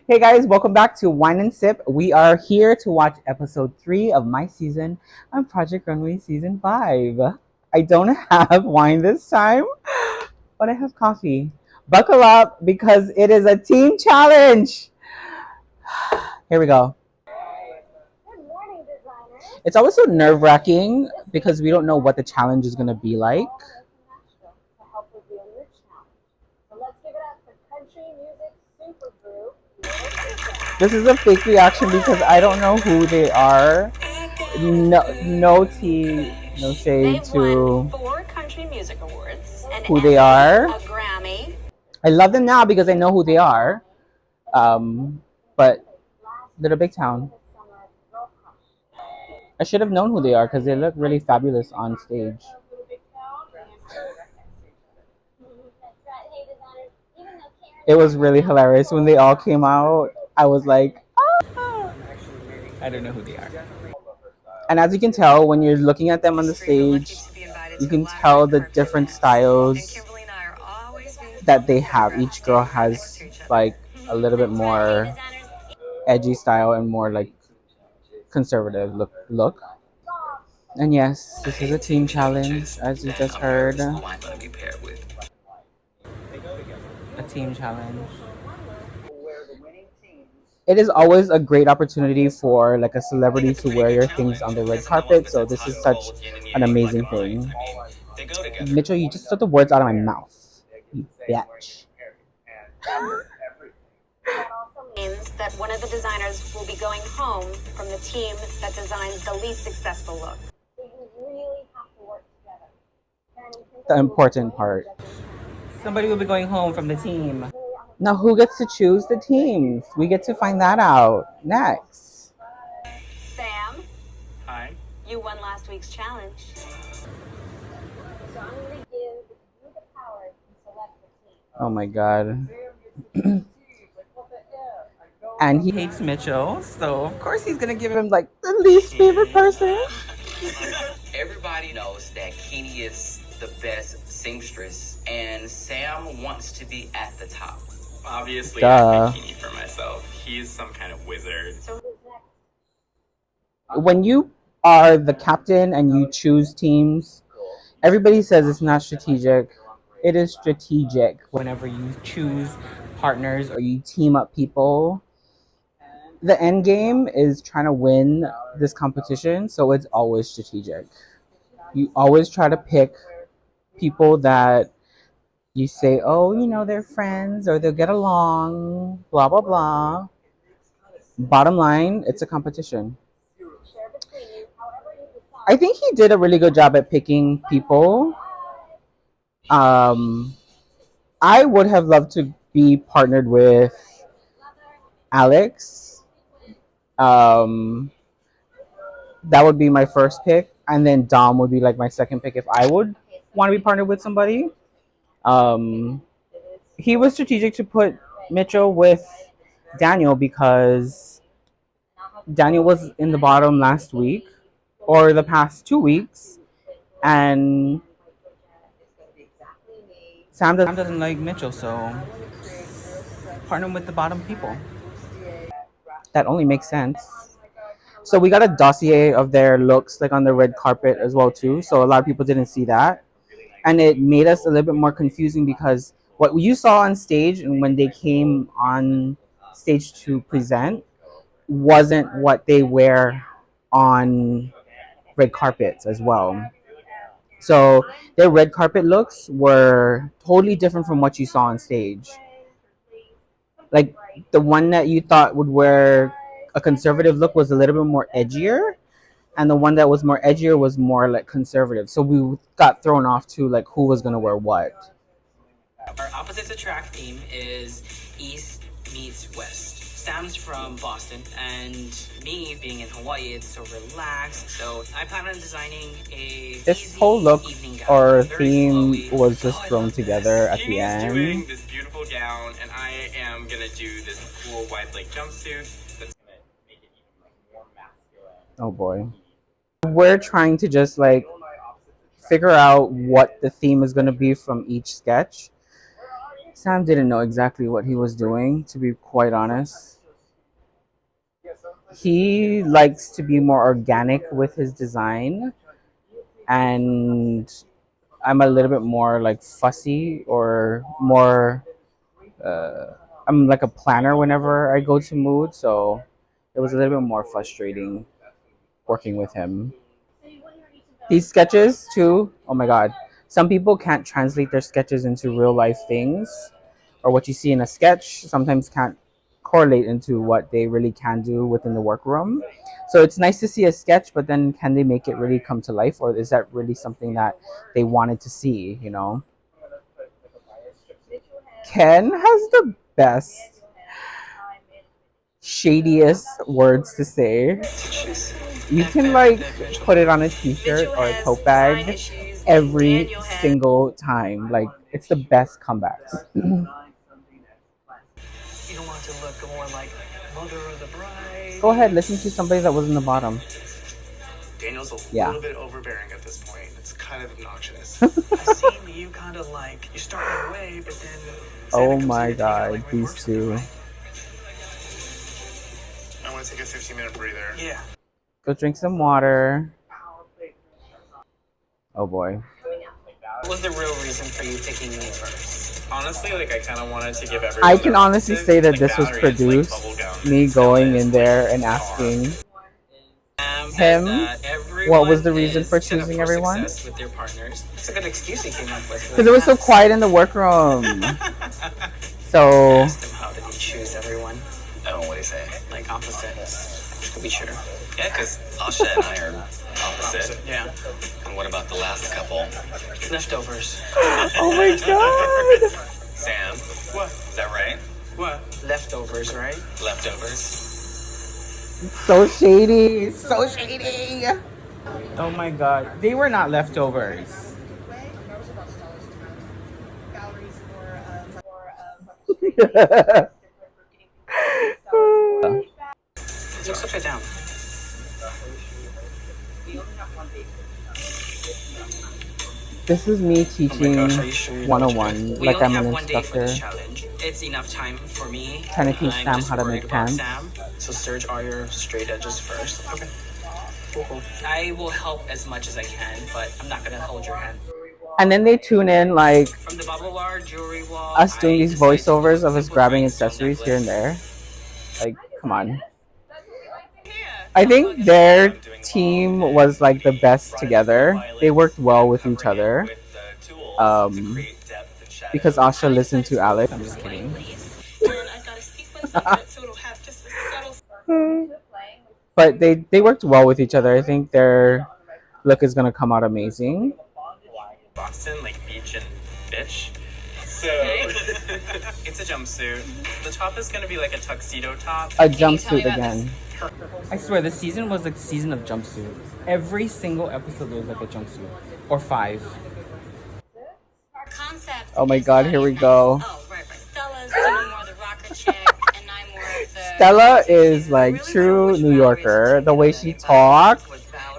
Hey guys, welcome back to Wine and Sip. We are here to watch episode 3 of my season on Project Runway season 5. I don't have wine this time, but I have coffee. Buckle up because it is a team challenge. Here we go. Good morning, designers. It's always so nerve-wracking because we don't know what the challenge is going to be like. To help reveal your challenge. So let's give it up for country music supergroup. This is a fake reaction because I don't know who they are. No tea, no shade to 4 country music awards, who they are. a Grammy. I love them now because I know who they are. But Little Big Town. I should have known who they are because they look really fabulous on stage. It was really hilarious when they all came out. I was like, oh. I don't know who they are. And as you can tell, when you're looking at them on the stage, you can tell the different styles that they have. Each girl has like a little bit more edgy style and more like conservative look. And yes, this is a team challenge, as you just heard. A team challenge. It is always a great opportunity for like a celebrity to wear your things on the red carpet, so this is such an amazing thing. Mitchell, you just took the words out of my mouth. You bitch. That also means that one of the designers will be going home from the team that designs the least successful look. So you really have to work together. The important part. Somebody will be going home from the team. Now, who gets to choose the teams? We get to find that out next. Sam, Hi. you won last week's challenge. So I'm going to give you the power to select the team. Oh my god. And he hates Mitchell, so of course he's gonna give him like the least favorite person. Everybody knows that Kenny is the best seamstress, and Sam wants to be at the top. Obviously, I pick Kenny for myself. He's some kind of wizard. So who's next? When you are the captain and you choose teams, everybody says it's not strategic. It is strategic whenever you choose partners or you team up people. The end game is trying to win this competition, so it's always strategic. You always try to pick people that you say, oh, you know, they're friends or they'll get along, blah, blah, blah. Bottom line, it's a competition. I think he did a really good job at picking people. I would have loved to be partnered with Alex. That would be my first pick, and then Dom would be like my second pick if I would want to be partnered with somebody. He was strategic to put Mitchell with Daniel because Daniel was in the bottom last week or the past 2 weeks, and Sam doesn't like Mitchell, so partner with the bottom people. That only makes sense. So we got a dossier of their looks like on the red carpet as well too. So a lot of people didn't see that. And it made us a little bit more confusing because what you saw on stage and when they came on stage to present wasn't what they wear on red carpets as well. So their red carpet looks were totally different from what you saw on stage. Like the one that you thought would wear a conservative look was a little bit more edgier, and the one that was more edgier was more like conservative. So we got thrown off to like who was gonna wear what. Our opposites attract theme is East meets West. Sam's from Boston, and me being in Hawaii, it's so relaxed. So I plan on designing a This whole look or theme was just thrown together at the end. Doing this beautiful gown, and I am gonna do this cool white like jumpsuit. That's gonna make it even more masculine. Oh boy. We're trying to just like figure out what the theme is gonna be from each sketch. Sam didn't know exactly what he was doing, to be quite honest. he likes to be more organic with his design, and I'm a little bit more like fussy or more. I'm like a planner whenever I go to Mood, so it was a little bit more frustrating working with him. These sketches too. Oh my god. Some people can't translate their sketches into real life things, or what you see in a sketch sometimes can't correlate into what they really can do within the workroom. So it's nice to see a sketch, but then can they make it really come to life, or is that really something that they wanted to see, you know? Ken has the best, shadiest words to say. You can like put it on a t-shirt or a tote bag every single time. Like, it's the best comebacks. You don't want to look more like mother of the bride. Go ahead, listen to somebody that was in the bottom. Daniel's a Yeah. little bit overbearing at this point. It's kind of obnoxious. I seem you kind of like you start right away, but then. Oh my god, these two. I want to take a 15-minute breather. Yeah. Go drink some water. Oh boy. What was the real reason for you picking me first? Honestly, like I kind of wanted to give everyone. I can honestly say that this was produced. Me going in there and asking him what was the reason for choosing everyone. With their partners. It's a good excuse he came up with. Because it was so quiet in the workroom. So. Asked him how did he choose everyone? I don't know what he say. Like opposites. Which could be true. Yeah, because Asha and I are opposite. Yeah. And what about the last couple? Leftovers. Oh my god. Sam? What? Is that right? What? Leftovers, right? Leftovers? So shady. So shady. Oh my god. They were not leftovers. Looks upside down. This is me teaching Oh my gosh, are you sure you know 101, We like only I'm have an one day for this instructor. challenge. It's enough time for me. Trying to teach I'm Sam just how to worried make about pants. Sam. So serge all your straight edges first. Okay. Cool. I will help as much as I can, but I'm not gonna hold your hand. And then they tune in like From the bubble wire, jewelry wall. us doing I these decided to voiceovers do a of us simple grabbing rhinestone accessories here and necklace. there. Like, come on. I think their team was like the best together. They worked well with each other. Because Asha listened to Alex. I'm just kidding. But they worked well with each other. I think their look is gonna come out amazing. Boston, like beach and bitch. So, it's a jumpsuit. The top is going to be like a tuxedo top. A jumpsuit again. I swear, the season was like season of jumpsuit. Every single episode was like a jumpsuit. Or 5. Concept Oh my is god, that here we it's go. nice. Oh, right. Stella's doing more of the rocker chick, and I'm more of the. Stella is like true New Yorker. The way she talks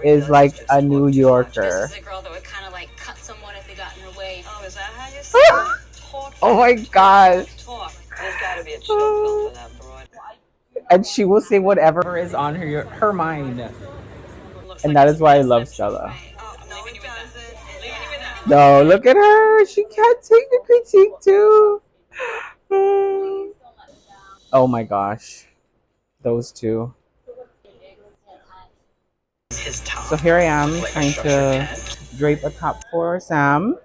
is like a New Yorker. This is a girl that would kind of like cut someone if they got in her way. Oh, is that how you say it? Talk. Oh my gosh. Talk. There's got to be a chill pill for that broad. And she will say whatever is on her mind. And that is why I love Stella. Oh, no, it doesn't. No, look at her. She can't take the critique too. Oh my gosh. Those two. His top. So here I am Like a trying structured to pant. drape a top for Sam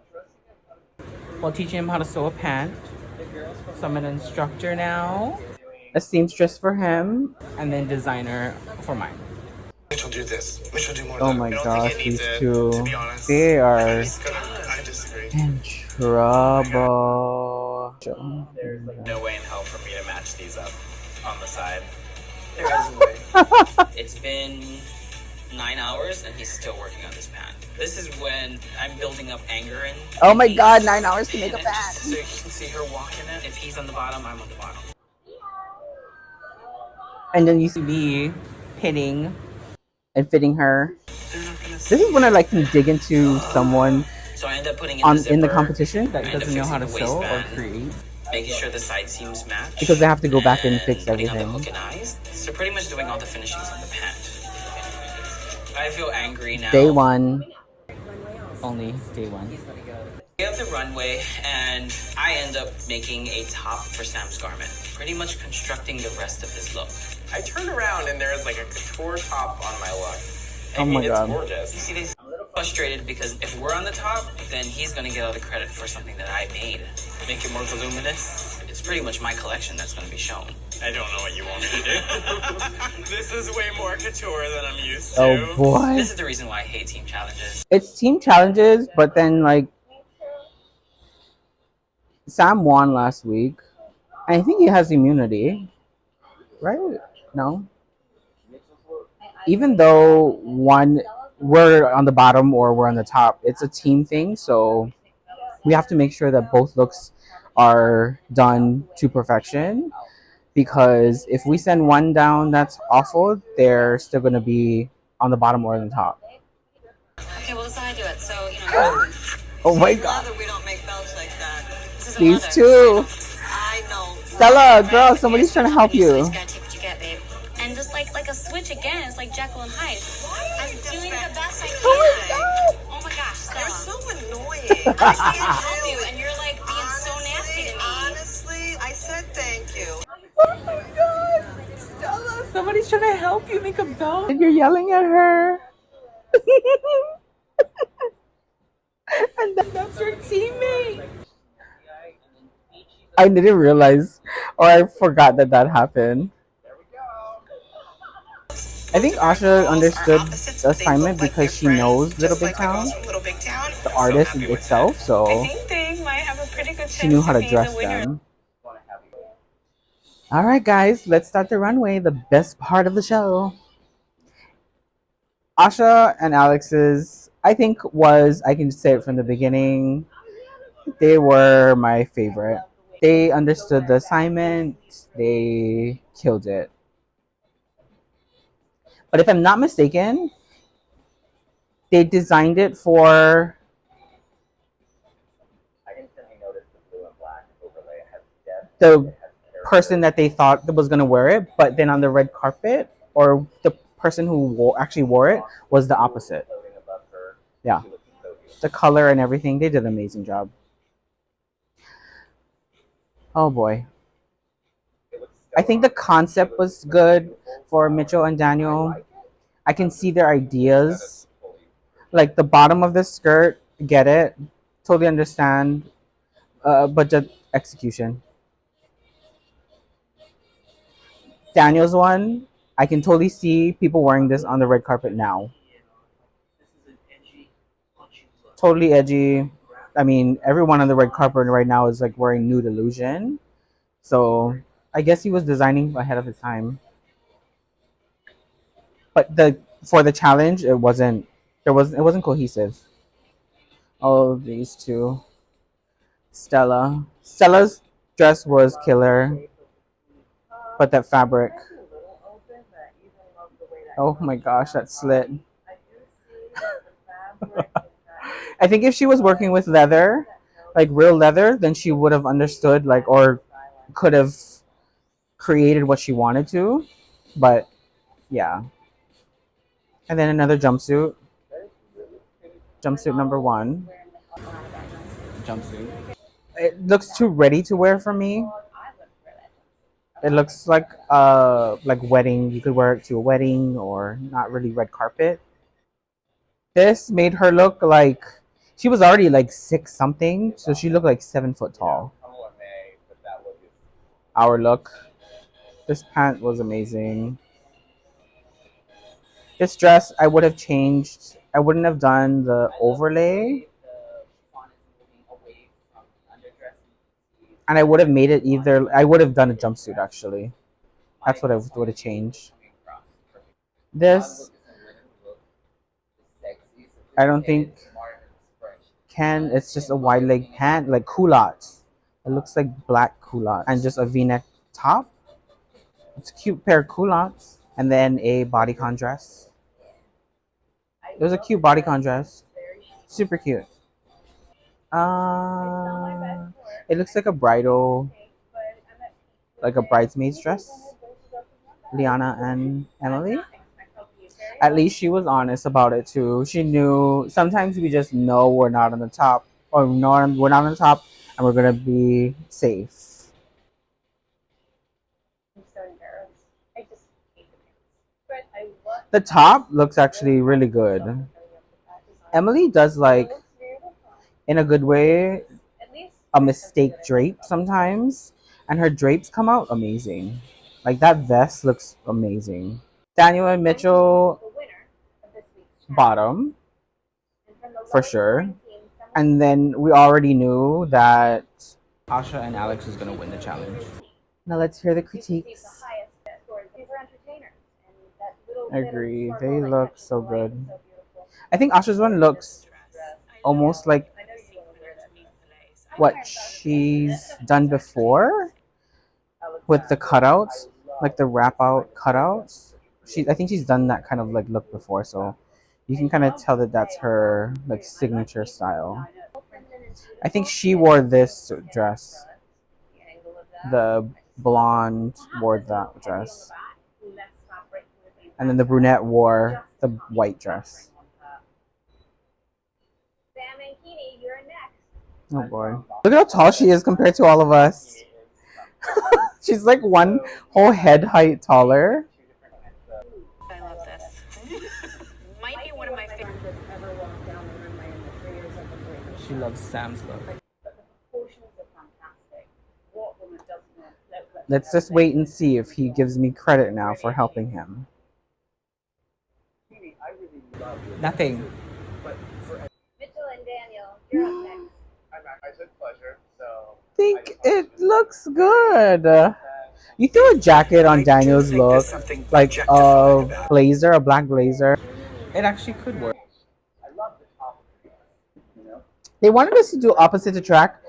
while teaching him how to sew a pant. So I'm an instructor now, a seamstress for him, and then designer for mine. Mitch will do this. Mitch will do more. Oh of that. my I don't gosh, think it these needs it, two, to be honest. they are I disagree. in trouble. No way in hell for me to match these up on the side. There is a way. It's been 9 hours and he's still working on this pant. This is when I'm building up anger in. Oh my god, 9 hours to make a And pant. just so you can see her walking it. If he's on the bottom, I'm on the bottom. And then you see me pinning and fitting her. This is when I like can dig into someone So I end up putting in the zipper. competition that I end up doesn't know how to fixing the sew or waistband, create. Making sure the side seams match. Because they have to go back and fix putting on the everything. hook and eyes. So pretty much doing all the finishings on the pant. I feel angry now. Day one. Only day one. Day of the runway, and I end up making a top for Sam's garment. Pretty much constructing the rest of his look. I turn around and there's like a couture top on my look. Oh my God. It's gorgeous. You see, this frustrated because if we're on the top, then he's gonna get all the credit for something that I made. Make it more voluminous. It's pretty much my collection that's gonna be shown. I don't know what you want me to do. This is way more couture than I'm used to. Oh boy. This is the reason why I hate team challenges. It's team challenges, but then like Sam won last week. I think he has immunity, right? No. Even though we're on the bottom or we're on the top, it's a team thing, so we have to make sure that both looks are done to perfection, because if we send one down that's awful, they're still going to be on the bottom or on the top. Okay, well, this is how I do it. So, you know. Oh my God. We don't make belts like that. This is a These leather. two. I know. Stella, girl, somebody's trying to help So you. just gotta take what you get, babe. And just like a switch again, it's like Jekyll and Hyde. I'm doing the best I can. Oh my gosh, Stella. You're so annoying. I'm just trying to help you, and you're like being so nasty to me. Honestly, I said thank you. Oh my God. Stella, somebody's trying to help you make a belt. And you're yelling at her. And that's your teammate. I didn't realize, or I forgot that happened. I think Asha understood the assignment because she knows Little Big Town, the artist itself, so I think they might have a pretty good chance she knew how to be dress the winner. them. Alright guys, let's start the runway, the best part of the show. Asha and Alex's, I think I can say it from the beginning, they were my favorite. They understood the assignment, they killed it. But if I'm not mistaken, they designed it for... the person that they thought that was going to wear it, but then on the red carpet, or the person who actually wore it was the opposite. Yeah. The color and everything, they did an amazing job. Oh boy. I think the concept was good for Mitchell and Daniel. I can see their ideas. Like the bottom of the skirt, get it. Totally understand. But the execution. Daniel's one, I can totally see people wearing this on the red carpet now. Totally edgy. I mean, everyone on the red carpet right now is like wearing Nude Illusion. So I guess he was designing ahead of his time. But for the challenge, it wasn't cohesive. Oh, these two. Stella's dress was killer. But that fabric. Oh my gosh, that slit. I think if she was working with leather, like real leather, then she would have understood, like, or could have created what she wanted to. But yeah. And then another jumpsuit. Jumpsuit number 1. Jumpsuit. It looks too ready to wear for me. It looks like wedding. You could wear it to a wedding or not really red carpet. This made her look like she was already like 6 something, so she looked like 7 foot tall. Our look. This pant was amazing. This dress I would have changed. I wouldn't have done the overlay. And I would have made it either. I would have done a jumpsuit actually. That's what I would have changed. This, I don't think can. It's just a wide leg pant, like culottes. It looks like black culottes and just a V-neck top. It's a cute pair of culottes and then a bodycon dress. It was a cute bodycon dress. Super cute. It looks like a bridal, like a bridesmaid's dress. Liana and Emily. At least she was honest about it too. She knew sometimes we just know we're not on the top, or no, we're not on the top, and we're gonna be safe. I'm so embarrassed. I just hate the pants. But I love The top looks actually really good. Emily does like, in a good way, at least a mistake drape sometimes, and her drapes come out amazing. Like that vest looks amazing. Daniel and Mitchell the winner of this week's challenge. bottom And from the for lowest sure. ranked team, someone And then we already knew that Asha and Alex was gonna win the challenge. Now let's hear the who receives critiques. the highest scores. These are entertainers, and that little I bit of agree. sparkle They that look catches so the light good. is so beautiful. I think Asha's one looks almost like I know you want to wear that. what she's done before with the cutouts, like the wrap out cutouts. I think she's done that kind of like look before, so you can kind of tell that that's her like signature style. I think she wore this dress. The blonde wore that dress, and then the brunette wore the white dress. Sam and Keeney, you're next. Oh boy! Look at how tall she is compared to all of us. She's like one whole head height taller. I love this. Might be one of my favorites that's ever walked down the runway in the 3 years I've been doing this. She loves Sam's look. But the proportions are fantastic. What woman doesn't look Let's just wait and see if he gives me credit now for helping him. Nothing. Mitchell and Daniel, you're up next. I took pleasure, so. Think it looks good. You threw a jacket on Daniel's look, like a blazer, a black blazer. It actually could work. They wanted us to do opposite attract,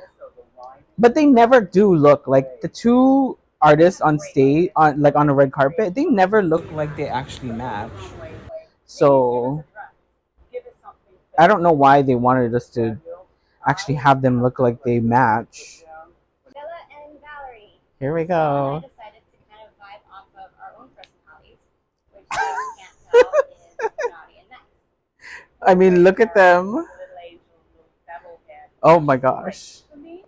but they never do look like the two artists on stage, on like on a red carpet. They never look like they actually match. So I don't know why they wanted us to actually have them look like they match. Bella and Valerie. Here we I go. decided to kind of vibe off of our own personalities, which you can't tell is naughty and nice. I mean, look at them. Little angel, little devil head. Oh my gosh. For me,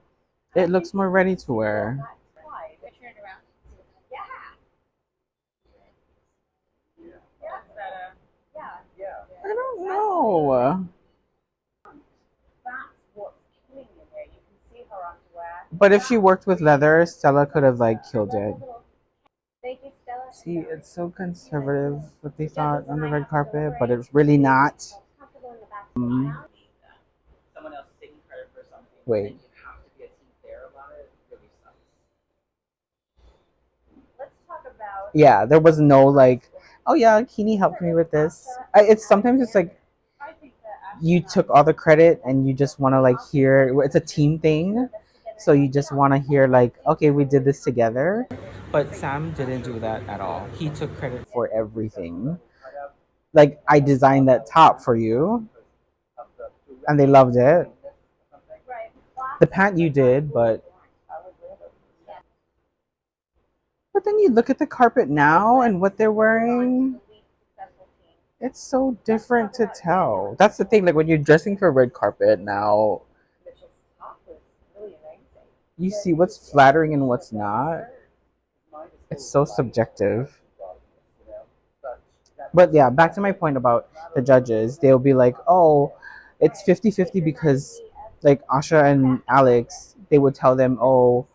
It looks more ready to wear. that's why. I turned around. Yeah. Yeah. Yeah. I don't know. That's what's killing you here. You can see her underwear. But if she worked with leather, Stella could have like killed it. Thank you, Stella. See, it's so conservative what they thought on the red carpet, but it's really not. Comfortable in the back. Someone else taking credit for something. Wait. You have to be a team player about it. It really sucks. Let's talk about Yeah, there was no like, oh yeah, Keeney helped me with this. It's sometimes it's like you took all the credit and you just want to like hear. It's a team thing, so you just want to hear like, okay, we did this together. But Sam didn't do that at all. He took credit for everything. Like I designed that top for you, and they loved it. The pant you did, but then you look at the carpet now and what they're wearing. It's so different to tell. That's the thing. Like when you're dressing for red carpet now, you see what's flattering and what's not. It's so subjective. But yeah, back to my point about the judges. They'll be like, oh, it's 50-50 because like Asha and Alex, they would tell them, oh,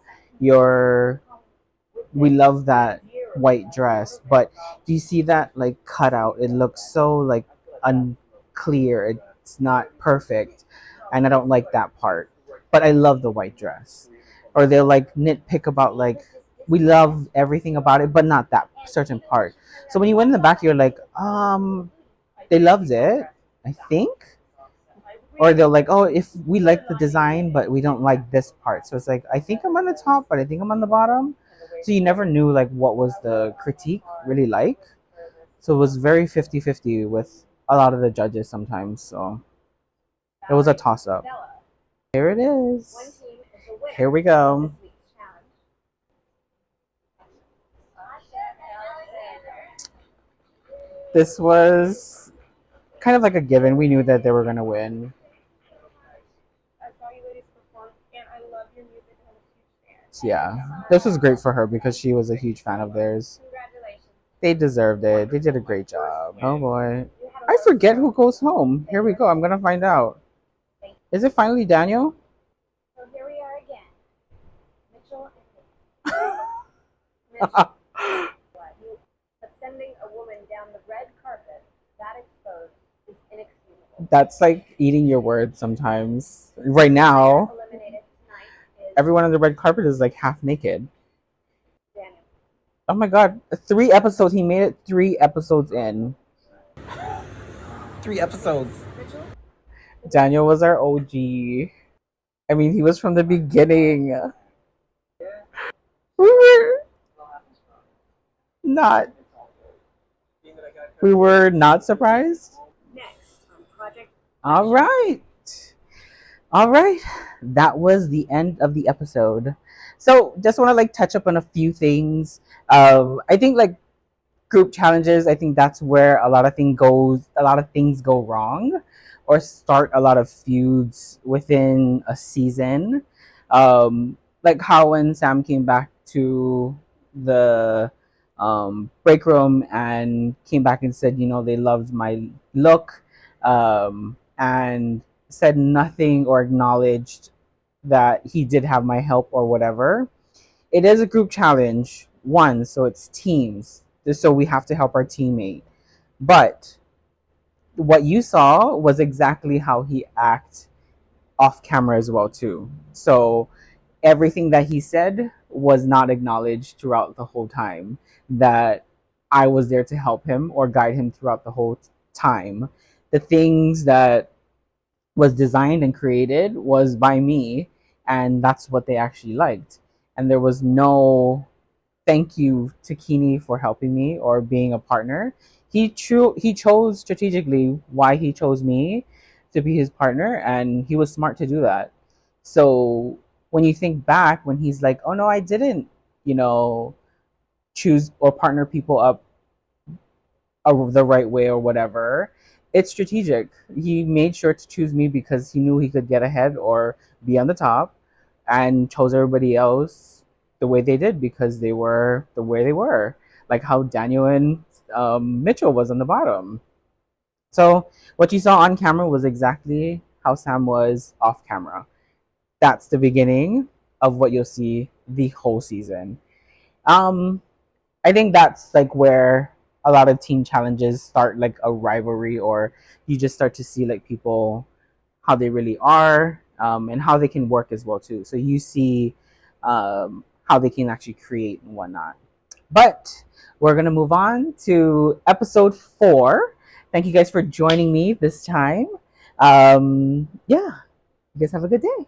we love that white dress, but do you see that like cutout? It looks so like unclear. It's not perfect, and I don't like that part. But I love the white dress. Or they'll like nitpick about like we love everything about it, but not that certain part. So when you went in the back, you're like, they loved it, I think. Or they'll like, oh, if we like the design, but we don't like this part. So it's like, I think I'm on the top, but I think I'm on the bottom. So you never knew like what was the critique really like. So it was very 50-50 with a lot of the judges sometimes. So it was a toss up. Here it is. Here we go. This was kind of like a given. We knew that they were gonna win. I saw you ladies perform, and I love your music. I'm a huge fan. Yeah, this was great for her because she was a huge fan of theirs. Congratulations. They deserved it. They did a great job. Oh boy. I forget who goes home. Here we go. I'm gonna find out. Is it finally Daniel? So here we are again. Mitchell and but sending a woman down the red carpet that exposed is inexcusable. That's like eating your words sometimes. Right now, Eliminated tonight is everyone on the red carpet is like half naked. Daniel. Oh my god. 3 episodes. He made it 3 episodes in. 3 episodes. Daniel was our OG. I mean, he was from the beginning. We were not. We were not surprised. Next on Project. All right. All right. That was the end of the episode. So, just want to like touch up on a few things. I think like group challenges, I think that's where a lot of things go wrong or start a lot of feuds within a season. Like how when Sam came back to the break room and came back and said, you know, they loved my look, and said nothing or acknowledged that he did have my help or whatever. It is a group challenge, one, so it's teams. So we have to help our teammate. But what you saw was exactly how he acted off camera as well too. So everything that he said was not acknowledged throughout the whole time that I was there to help him or guide him throughout the whole time. The things that was designed and created was by me, and that's what they actually liked. And there was no thank you to Kini for helping me or being a partner. He chose strategically why he chose me to be his partner, and he was smart to do that. So when you think back, when he's like, "Oh no, I didn't," you know, choose or partner people up the right way or whatever, it's strategic. He made sure to choose me because he knew he could get ahead or be on the top, and chose everybody else the way they did because they were the way they were, like how Daniel and Mitchell was on the bottom. So what you saw on camera was exactly how Sam was off camera. That's the beginning of what you'll see the whole season. I think that's like where a lot of team challenges start like a rivalry, or you just start to see like people how they really are, and how they can work as well too. So you see how they can actually create and whatnot. But we're gonna move on to episode 4. Thank you guys for joining me this time. Yeah, you guys have a good day.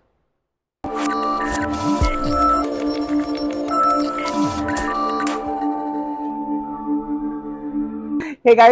Hey guys.